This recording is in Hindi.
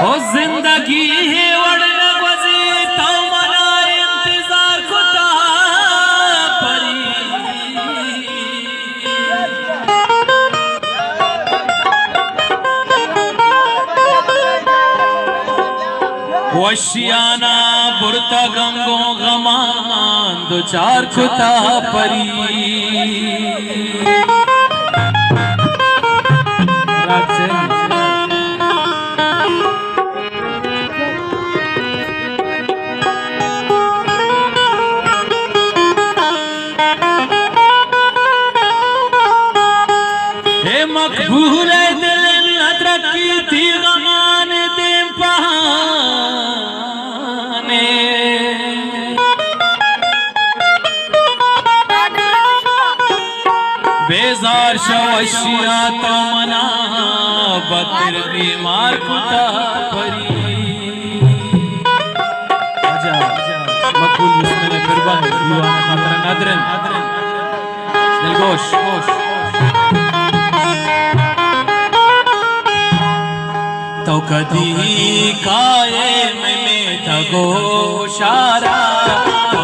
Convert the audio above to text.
हो जिंदगी है वड़न वजी तो मना इंतजार खुदा परी वशियाना बुरता गंगो गमान दो चार खुदा परी मकबूल दिल अदरक की थी गमान दे बहाने बेजार शवशिया तो मना बकर बीमार कुता परी आजा मकबूल मुस्लिम कुर्बान दीवाना खातर नदरन दिलगोश तो कदी काये में थगो शारा तो